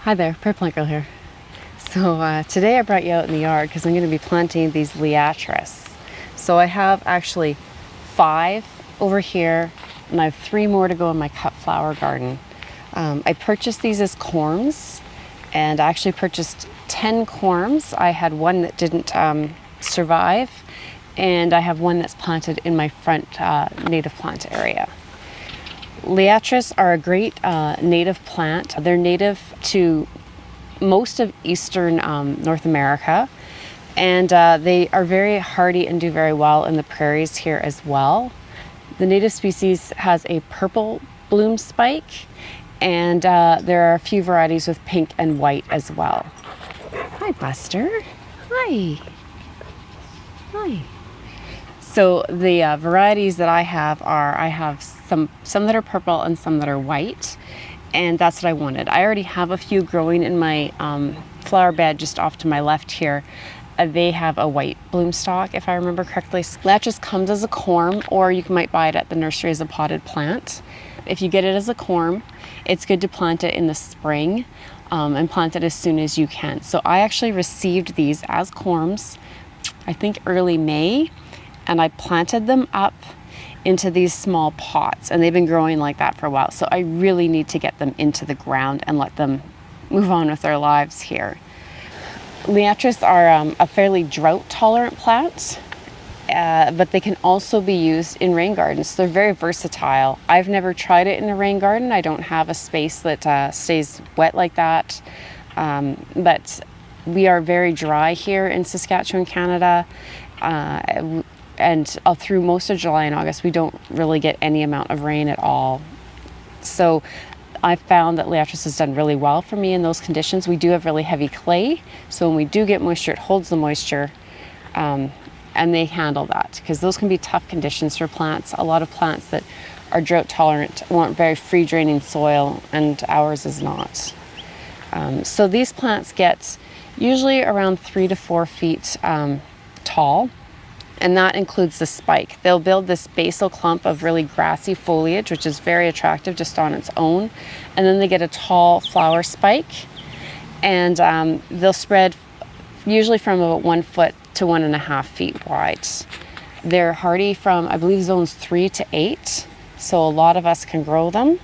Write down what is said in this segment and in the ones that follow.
Hi there, Purple Girl here. So today I brought you out in the yard because I'm going to be planting these Liatris. So I have actually 5 over here and I have 3 more to go in my cut flower garden. I purchased these as corms and I actually purchased 10 corms. I had one that didn't survive and I have one that's planted in my front native plant area. Liatris are a great native plant. They're native to most of eastern North America, and they are very hardy and do very well in the prairies here as well. The native species has a purple bloom spike, and there are a few varieties with pink and white as well. Hi, Buster. Hi. Hi. So the varieties that I have some that are purple and some that are white, and that's what I wanted. I already have a few growing in my flower bed just off to my left here. They have a white bloom stalk, if I remember correctly. Liatris comes as a corm, or you might buy it at the nursery as a potted plant. If you get it as a corm, it's good to plant it in the spring and plant it as soon as you can. So I actually received these as corms, I think early May, and I planted them up into these small pots, and they've been growing like that for a while. So I really need to get them into the ground and let them move on with their lives here. Liatris are a fairly drought tolerant plant, but they can also be used in rain gardens. So they're very versatile. I've never tried it in a rain garden. I don't have a space that stays wet like that. But we are very dry here in Saskatchewan, Canada. And through most of July and August, we don't really get any amount of rain at all. So I found that Liatris has done really well for me in those conditions. We do have really heavy clay, so when we do get moisture, it holds the moisture, and they handle that, because those can be tough conditions for plants. A lot of plants that are drought tolerant want very free draining soil, and ours is not. So these plants get usually around 3 to 4 feet tall. And that includes the spike. They'll build this basal clump of really grassy foliage, which is very attractive just on its own. And then they get a tall flower spike, and they'll spread usually from about 1 foot to 1.5 feet wide. They're hardy from, I believe, zones 3 to 8. So a lot of us can grow them.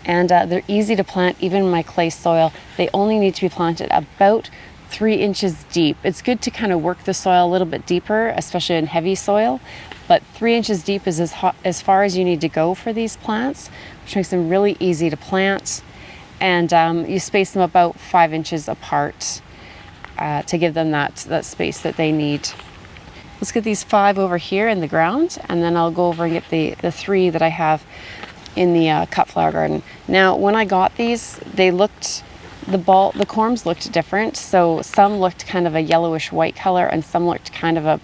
And they're easy to plant, even in my clay soil. They only need to be planted about 3 inches deep. It's good to kind of work the soil a little bit deeper, especially in heavy soil, but 3 inches deep is as far as you need to go for these plants, which makes them really easy to plant. And you space them about 5 inches apart to give them that space that they need. Let's get these 5 over here in the ground, and then I'll go over and get the 3 that I have in the cut flower garden. Now, when I got these, the corms looked different. So some looked kind of a yellowish white color and some looked kind of a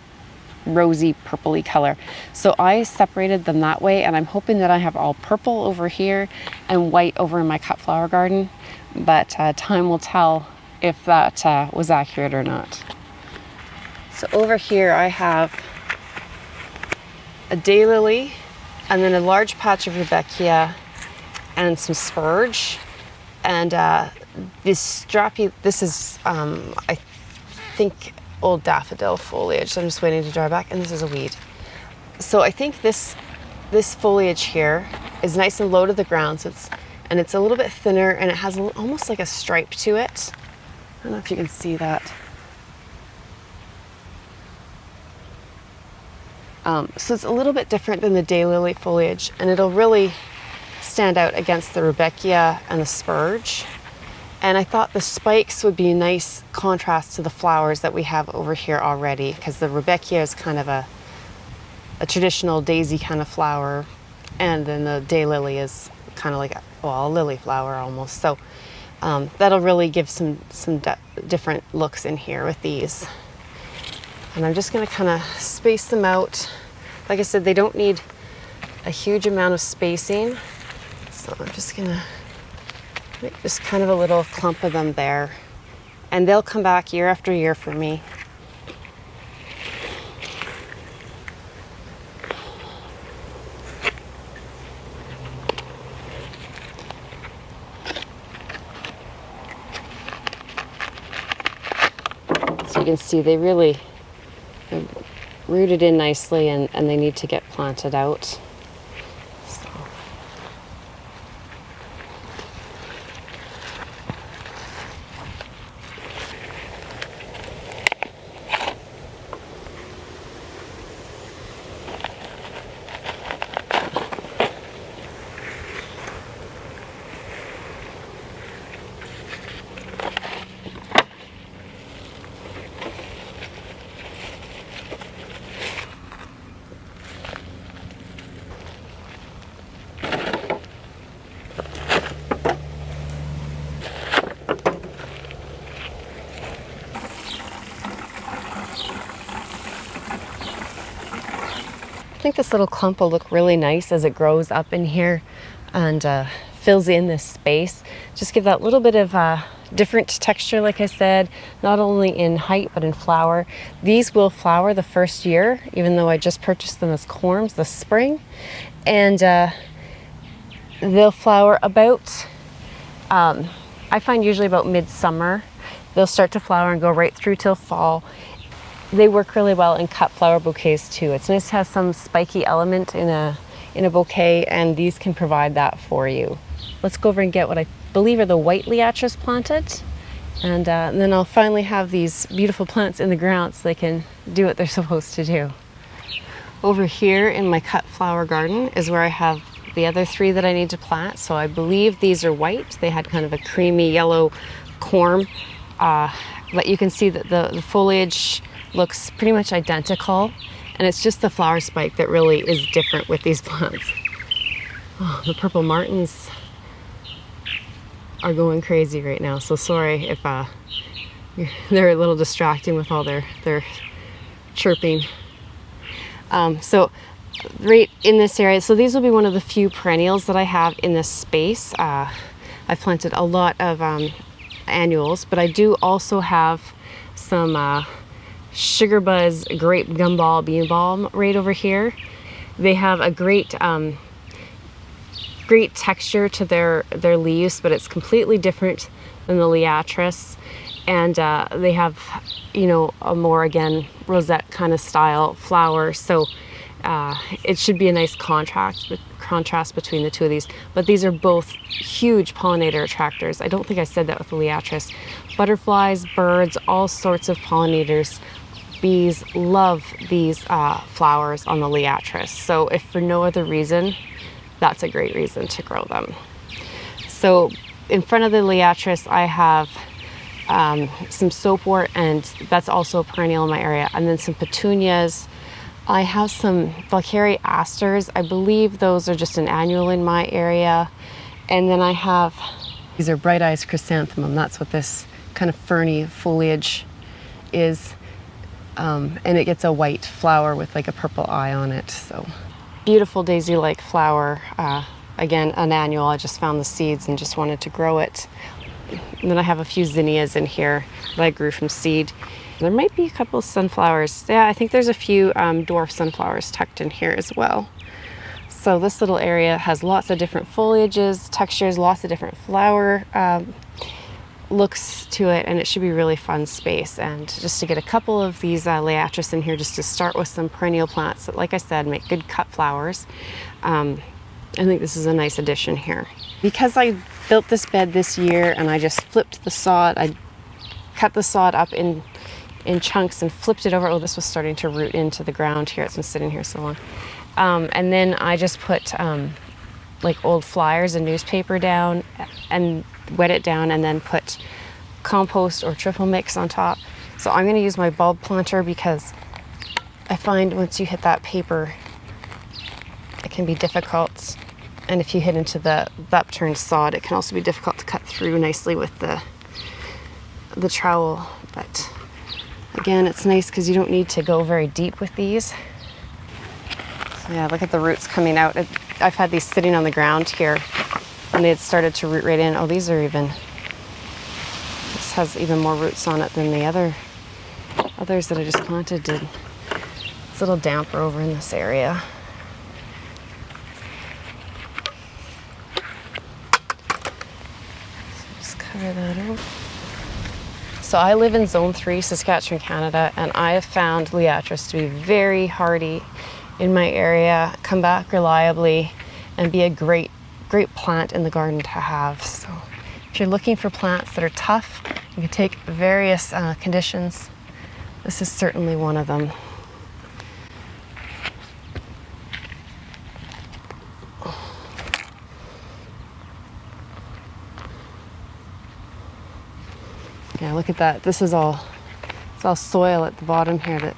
rosy purpley color. So I separated them that way, and I'm hoping that I have all purple over here and white over in my cut flower garden. But time will tell if that was accurate or not. So over here I have a daylily, and then a large patch of rudbeckia and some spurge. And this is, I think, old daffodil foliage. So I'm just waiting to dry back, and this is a weed. So I think this foliage here is nice and low to the ground. So it's a little bit thinner, and it has almost like a stripe to it. I don't know if you can see that. So it's a little bit different than the daylily foliage, and it'll really stand out against the rudbeckia and the spurge. And I thought the spikes would be a nice contrast to the flowers that we have over here already, because the rudbeckia is kind of a traditional daisy kind of flower, and then the daylily is kind of like a lily flower almost. So that'll really give some different looks in here with these. And I'm just going to kind of space them out. Like I said, they don't need a huge amount of spacing. So I'm just going to make just kind of a little clump of them there. And they'll come back year after year for me. you can see they really rooted in nicely, and they need to get planted out. So. I think this little clump will look really nice as it grows up in here and fills in this space. Just give that little bit of different texture, like I said, not only in height but in flower. These will flower the first year, even though I just purchased them as corms this spring. And they'll flower about, I find usually about midsummer. They'll start to flower and go right through till fall. They work really well in cut flower bouquets too. It's nice to have some spiky element in a bouquet, and these can provide that for you. Let's go over and get what I believe are the white Liatris planted, and then I'll finally have these beautiful plants in the ground so they can do what they're supposed to do. Over here in my cut flower garden is where I have the other 3 that I need to plant. So I believe these are white. They had kind of a creamy yellow corm, but you can see that the foliage looks pretty much identical, and it's just the flower spike that really is different with these plants. Oh, the purple martins are going crazy right now, so sorry if they're a little distracting with all their chirping. So right in this area, so these will be one of the few perennials that I have in this space. I've planted a lot of annuals, but I do also have some sugar buzz grape gumball bean balm right over here. They have a great texture to their leaves, but it's completely different than the Liatris, and they have, you know, a more, again, rosette kind of style flower, so it should be a nice contrast between the two of these. But these are both huge pollinator attractors. I don't think I said that with the Liatris. Butterflies, birds, all sorts of pollinators. Bees love these flowers on the Liatris. So if for no other reason, that's a great reason to grow them. So in front of the Liatris, I have some soapwort, and that's also a perennial in my area, and then some petunias. I have some Valkyrie asters. I believe those are just an annual in my area. And then I have, these are bright eyes chrysanthemum. That's what this kind of ferny foliage is. And it gets a white flower with like a purple eye on it. So beautiful daisy-like flower. Again, an annual. I just found the seeds and just wanted to grow it. And then I have a few zinnias in here that I grew from seed. There might be a couple of sunflowers. Yeah, I think there's a few dwarf sunflowers tucked in here as well. So this little area has lots of different foliages, textures, lots of different flower looks to it, and it should be a really fun space. And just to get a couple of these Liatris in here, just to start with some perennial plants that, like I said, make good cut flowers. I think this is a nice addition here. Because I built this bed this year and I just flipped the sod, I cut the sod up in chunks and flipped it over. Oh, this was starting to root into the ground here. It's been sitting here so long. And then I just put like old flyers and newspaper down and wet it down, and then put compost or triple mix on top. So I'm going to use my bulb planter because I find once you hit that paper, it can be difficult. And if you hit into the upturned sod, it can also be difficult to cut through nicely with the trowel. But again, it's nice because you don't need to go very deep with these. So yeah, look at the roots coming out. I've had these sitting on the ground here, and they had started to root right in. Oh, these are even, this has even more roots on it than the others that I just planted did. It's a little damper over in this area. So just cover that over. So I live in Zone 3, Saskatchewan, Canada, and I have found Liatris to be very hardy in my area, come back reliably, and be a great plant in the garden to have. So if you're looking for plants that are tough, you can take various conditions. This is certainly one of them. Yeah, look at that. It's all soil at the bottom here that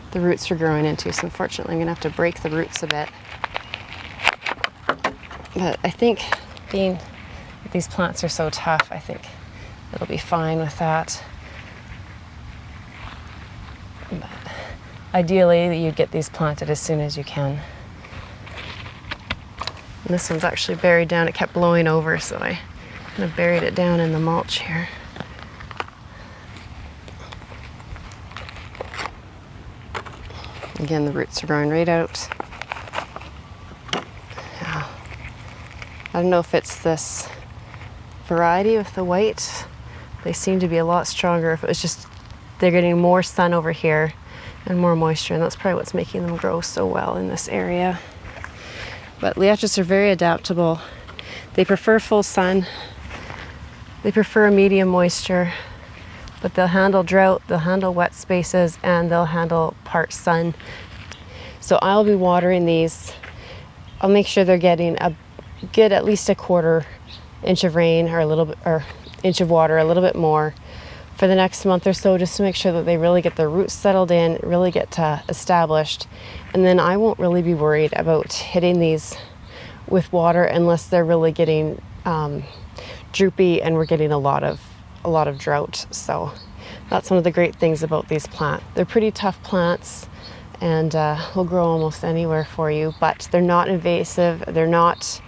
the roots are growing into. So unfortunately, I'm gonna have to break the roots a bit. But I think being that these plants are so tough, I think it'll be fine with that. But ideally, you get these planted as soon as you can. And this one's actually buried down. It kept blowing over, so I kind of buried it down in the mulch here. Again, the roots are growing right out. Yeah. I don't know if it's this variety with the white. They seem to be a lot stronger. If it was just they're getting more sun over here and more moisture, and that's probably what's making them grow so well in this area. But Liatris are very adaptable. They prefer full sun. They prefer a medium moisture, but they'll handle drought, they'll handle wet spaces, and they'll handle part sun. So I'll be watering these. I'll make sure they're getting at least a quarter inch of rain or inch of water, a little bit more for the next month or so, just to make sure that they really get their roots settled in, really get established. And then I won't really be worried about hitting these with water unless they're really getting droopy and we're getting a lot of drought. So that's one of the great things about these plants. They're pretty tough plants and will grow almost anywhere for you, but they're not invasive. They're not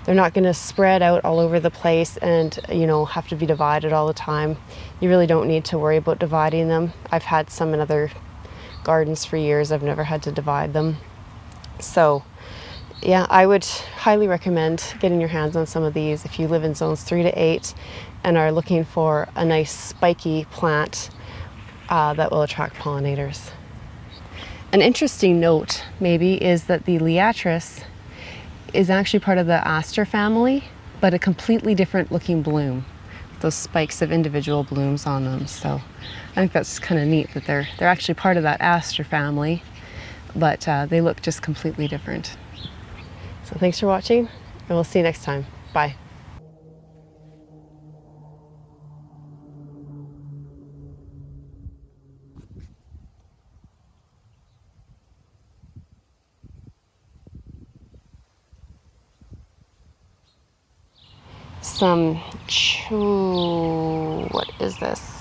going to spread out all over the place and have to be divided all the time. You really don't need to worry about dividing them. I've had some in other gardens for years. I've never had to divide them. So yeah, I would highly recommend getting your hands on some of these if you live in zones 3 to 8 and are looking for a nice spiky plant that will attract pollinators. An interesting note maybe is that the Liatris is actually part of the aster family, but a completely different looking bloom. Those spikes of individual blooms on them. So I think that's kind of neat that they're actually part of that aster family, but they look just completely different. So thanks for watching, and we'll see you next time. Bye. What is this?